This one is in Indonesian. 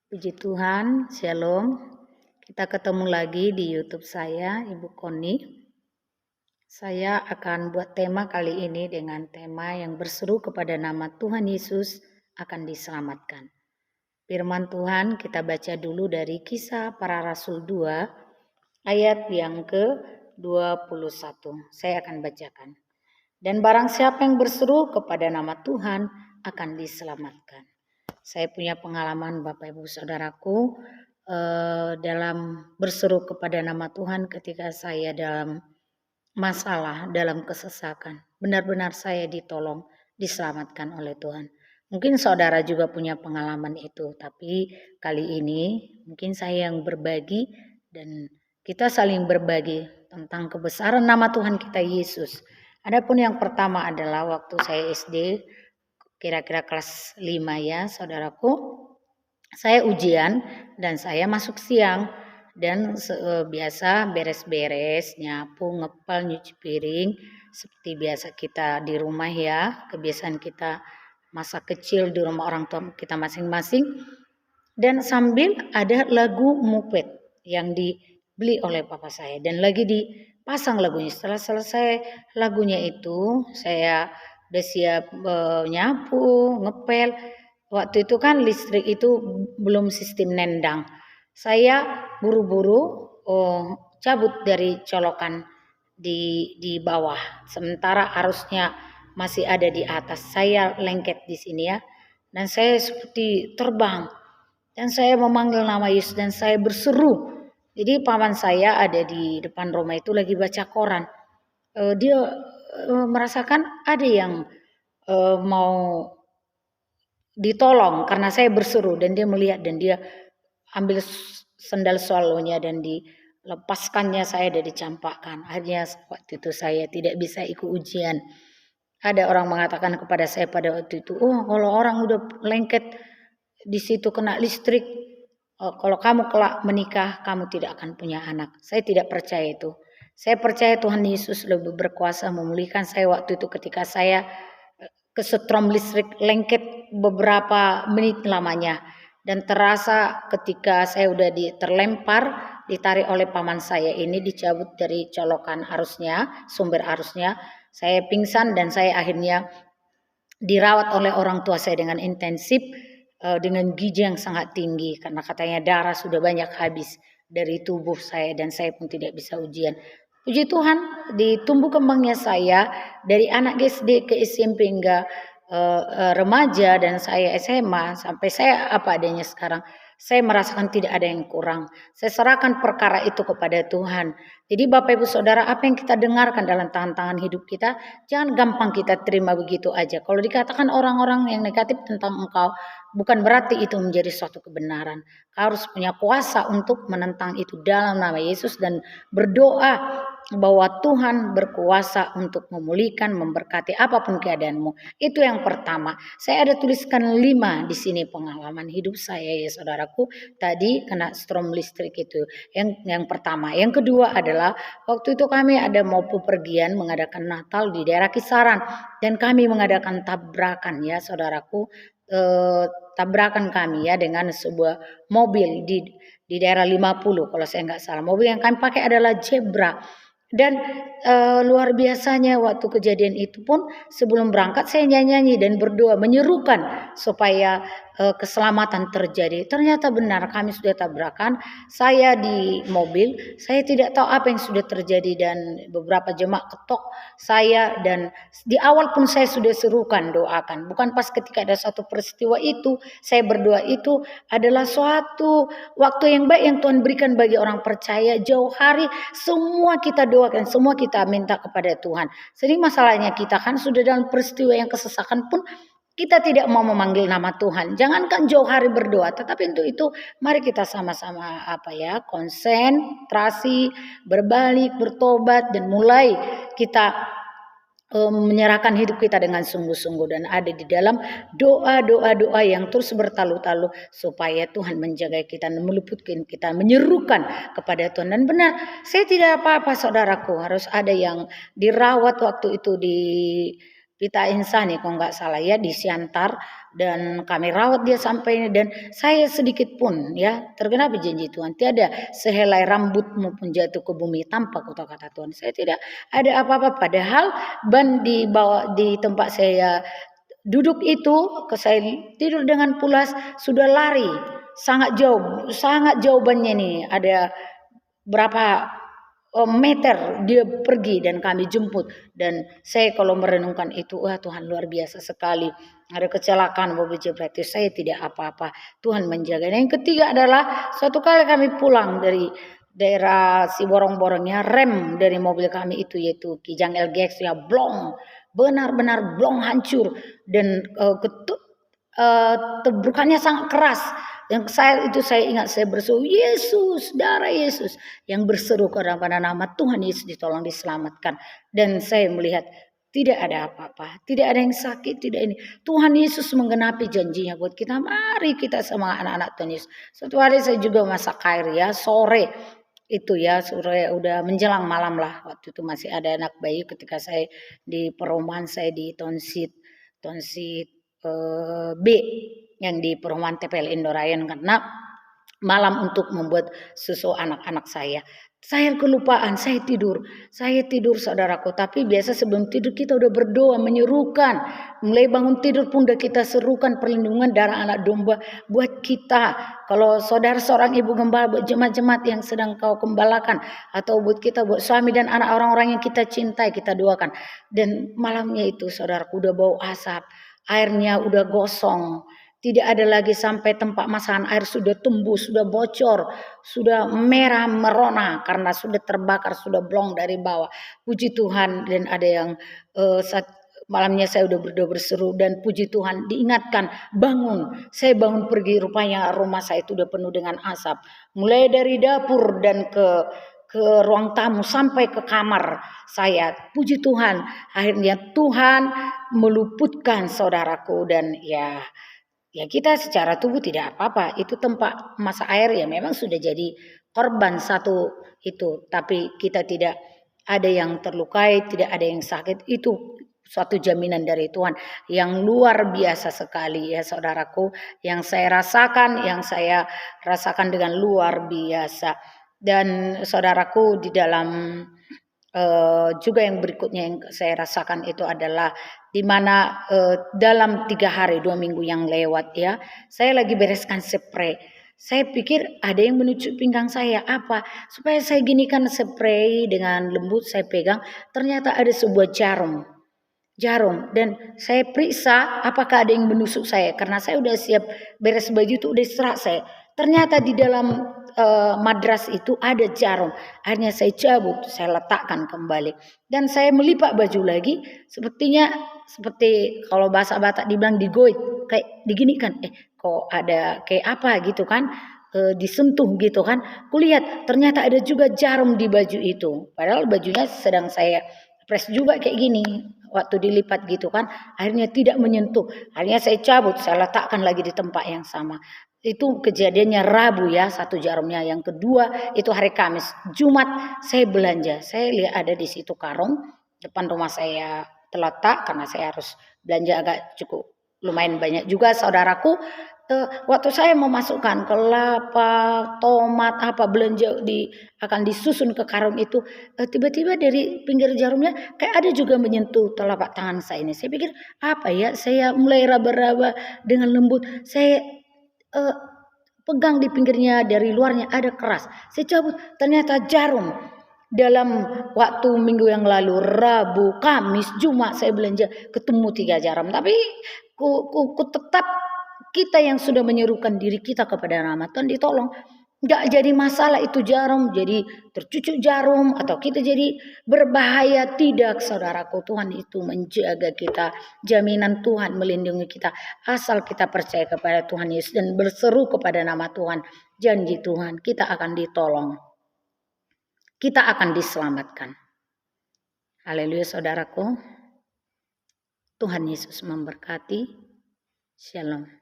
Puji Tuhan, Shalom. Kita ketemu lagi di YouTube saya, Ibu Koni. Saya akan buat tema kali ini dengan tema yang berseru kepada nama Tuhan Yesus akan diselamatkan. Firman Tuhan kita baca dulu dari Kisah Para Rasul 2 ayat yang ke-21. Saya akan bacakan. Dan barang siapa yang berseru kepada nama Tuhan akan diselamatkan. Saya punya pengalaman Bapak Ibu Saudaraku dalam berseru kepada nama Tuhan ketika saya dalam masalah, dalam kesesakan. Benar-benar saya ditolong, diselamatkan oleh Tuhan. Mungkin saudara juga punya pengalaman itu, tapi kali ini mungkin saya yang berbagi dan kita saling berbagi tentang kebesaran nama Tuhan kita Yesus. Adapun yang pertama adalah waktu saya SD, kira-kira kelas 5 ya saudaraku, saya ujian dan saya masuk siang dan biasa beres-beres, nyapu, ngepel, nyuci piring seperti biasa kita di rumah ya, kebiasaan kita masa kecil di rumah orang tua kita masing-masing. Dan sambil ada lagu Mupet yang dibeli oleh papa saya dan lagi dipasang lagunya. Setelah selesai lagunya itu saya udah siap nyapu, ngepel. Waktu itu kan listrik itu belum sistem nendang. Saya buru-buru cabut dari colokan di bawah. Sementara arusnya masih ada di atas. Saya lengket di sini ya. Dan saya seperti terbang. Dan saya memanggil nama Yesus dan saya berseru. Jadi paman saya ada di depan rumah itu lagi baca koran. Dia merasakan ada yang mau ditolong karena saya berseru dan dia melihat dan dia ambil sendal swallow-nya dan dilepaskannya saya dan dicampakkan. Akhirnya waktu itu saya tidak bisa ikut ujian. Ada orang mengatakan kepada saya pada waktu itu, oh kalau orang udah lengket di situ kena listrik, kalau kamu kelak menikah kamu tidak akan punya anak. Saya tidak percaya itu. Saya percaya Tuhan Yesus lebih berkuasa memulihkan saya waktu itu ketika saya kesetrum listrik lengket beberapa menit lamanya dan terasa ketika saya udah terlempar ditarik oleh paman saya ini dicabut dari colokan arusnya, sumber arusnya, saya pingsan dan saya akhirnya dirawat oleh orang tua saya dengan intensif dengan gizi yang sangat tinggi karena katanya darah sudah banyak habis dari tubuh saya dan saya pun tidak bisa ujian. Puji Tuhan, di tumbuh kembangnya saya dari anak SD ke SMP hingga remaja dan saya SMA sampai saya apa adanya sekarang, saya merasakan tidak ada yang kurang. Saya serahkan perkara itu kepada Tuhan. Jadi Bapak Ibu Saudara, apa yang kita dengarkan dalam tangan-tangan hidup kita, jangan gampang kita terima begitu aja. Kalau dikatakan orang-orang yang negatif tentang engkau, bukan berarti itu menjadi suatu kebenaran. Kau harus punya kuasa untuk menentang itu dalam nama Yesus dan berdoa bahwa Tuhan berkuasa untuk memulihkan, memberkati apapun keadaanmu. Itu yang pertama. Saya ada tuliskan 5 di sini pengalaman hidup saya ya saudaraku. Tadi kena strom listrik itu. Yang pertama. Yang kedua adalah waktu itu kami ada mau pergian mengadakan Natal di daerah Kisaran dan kami mengadakan tabrakan ya saudaraku. Tabrakan kami ya dengan sebuah mobil di daerah 50 kalau saya nggak salah. Mobil yang kami pakai adalah Zebra. Dan luar biasanya waktu kejadian itu pun sebelum berangkat saya nyanyi dan berdoa menyerukan supaya keselamatan terjadi. Ternyata benar kami sudah tabrakan. Saya di mobil, saya tidak tahu apa yang sudah terjadi dan beberapa jemaat ketok saya dan di awal pun saya sudah serukan doakan. Bukan pas ketika ada satu peristiwa itu saya berdoa, itu adalah suatu waktu yang baik yang Tuhan berikan bagi orang percaya. Jauh hari semua kita doakan, semua kita minta kepada Tuhan. Sering masalahnya kita kan sudah dalam peristiwa yang kesesakan pun kita tidak mau memanggil nama Tuhan. Jangankan jauh hari berdoa, tetapi untuk itu mari kita sama-sama konsentrasi, berbalik, bertobat dan mulai kita menyerahkan hidup kita dengan sungguh-sungguh dan ada di dalam doa yang terus bertalu-talu supaya Tuhan menjaga kita dan meluputkan kita, menyerukan kepada Tuhan. Dan benar, saya tidak apa-apa saudaraku, harus ada yang dirawat waktu itu di Pita Insani kalau nggak salah ya, di Siantar dan kami rawat dia sampai ini, dan saya sedikit pun ya tergenapi janji Tuhan, tiada sehelai rambut maupun jatuh ke bumi tanpa kata-kata Tuhan. Saya tidak ada apa-apa, padahal ban dibawa di tempat saya duduk itu, ke saya tidur dengan pulas, sudah lari sangat jauh bannya nih, ada berapa meter dia pergi dan kami jemput. Dan saya kalau merenungkan itu, wah Tuhan luar biasa sekali. Ada kecelakaan mobil berarti saya tidak apa-apa, Tuhan menjaga. Dan yang ketiga adalah suatu kali kami pulang dari daerah si borong-borongnya, rem dari mobil kami itu yaitu Kijang LGX ya blong, benar-benar blong hancur, dan tebrukannya sangat keras. Yang saya ingat, saya berseru Yesus, darah Yesus, yang berseru kepada nama Tuhan Yesus ditolong diselamatkan. Dan saya melihat tidak ada apa-apa, tidak ada yang sakit, tidak ini. Tuhan Yesus menggenapi janjinya buat kita. Mari kita sama anak-anak Tuhan Yesus. Suatu hari saya juga masak air ya, sore itu ya, sore udah menjelang malam lah. Waktu itu masih ada anak bayi ketika saya di perumahan, saya di Tonsit B yang di perumahan TPL Indorayan, karena malam untuk membuat susu anak-anak saya. Saya kelupaan, saya tidur saudaraku. Tapi biasa sebelum tidur kita udah berdoa menyerukan, mulai bangun tidur pun udah kita serukan perlindungan darah anak domba buat kita. Kalau saudara seorang ibu gembala, buat jemaat-jemaat yang sedang kau gembalakan, atau buat kita, buat suami dan anak orang-orang yang kita cintai, kita doakan. Dan malamnya itu saudaraku udah bau asap, airnya udah gosong, tidak ada lagi sampai tempat masakan air sudah tembus, sudah bocor, sudah merah merona karena sudah terbakar, sudah blong dari bawah. Puji Tuhan. Dan ada yang malamnya saya udah berdoa berseru, dan puji Tuhan diingatkan bangun. Saya bangun pergi, rupanya rumah saya itu udah penuh dengan asap. Mulai dari dapur dan ke ruang tamu sampai ke kamar saya. Puji Tuhan, akhirnya Tuhan meluputkan saudaraku. Dan ya kita secara tubuh tidak apa-apa. Itu tempat masak air ya memang sudah jadi korban satu itu. Tapi kita tidak ada yang terlukai, tidak ada yang sakit. Itu suatu jaminan dari Tuhan yang luar biasa sekali ya saudaraku. Yang saya rasakan dengan luar biasa. Dan saudaraku, di dalam juga yang berikutnya yang saya rasakan itu adalah di mana dalam 3 hari 2 minggu yang lewat ya, saya lagi bereskan spray. Saya pikir ada yang menusuk pinggang saya, apa supaya saya ginikan spray dengan lembut, saya pegang, ternyata ada sebuah jarum, dan saya periksa apakah ada yang menusuk saya, karena saya udah siap beres baju itu, udah istirahat saya. Ternyata di dalam madras itu ada jarum. Akhirnya saya cabut, saya letakkan kembali, dan saya melipat baju lagi. Seperti kalau bahasa Batak dibilang digoit, kayak diginikan, kok ada kayak apa gitu kan, disentuh gitu kan. Kulihat ternyata ada juga jarum di baju itu, padahal bajunya sedang saya press juga kayak gini. Waktu dilipat gitu kan, akhirnya tidak menyentuh. Akhirnya saya cabut, saya letakkan lagi di tempat yang sama. Itu kejadiannya Rabu ya, satu jarumnya. Yang kedua itu hari Kamis. Jumat saya belanja, saya lihat ada di situ karung depan rumah saya terletak, karena saya harus belanja agak cukup lumayan banyak juga saudaraku. Waktu saya memasukkan kelapa, tomat, apa belanja akan disusun ke karung itu, tiba-tiba dari pinggir jarumnya kayak ada juga menyentuh telapak tangan saya ini. Saya pikir apa ya, saya mulai raba-raba dengan lembut. Saya pegang di pinggirnya, dari luarnya ada keras. Saya cabut, ternyata jarum. Dalam waktu minggu yang lalu, Rabu, Kamis, Jumat saya belanja, ketemu 3 jarum. Tapi ku tetap, kita yang sudah menyerukan diri kita kepada nama Tuhan ditolong. Enggak jadi masalah itu jarum jadi tercucuk jarum atau kita jadi berbahaya, tidak saudaraku. Tuhan itu menjaga kita, jaminan Tuhan melindungi kita asal kita percaya kepada Tuhan Yesus dan berseru kepada nama Tuhan. Janji Tuhan, kita akan ditolong, kita akan diselamatkan. Haleluya saudaraku. Tuhan Yesus memberkati. Shalom.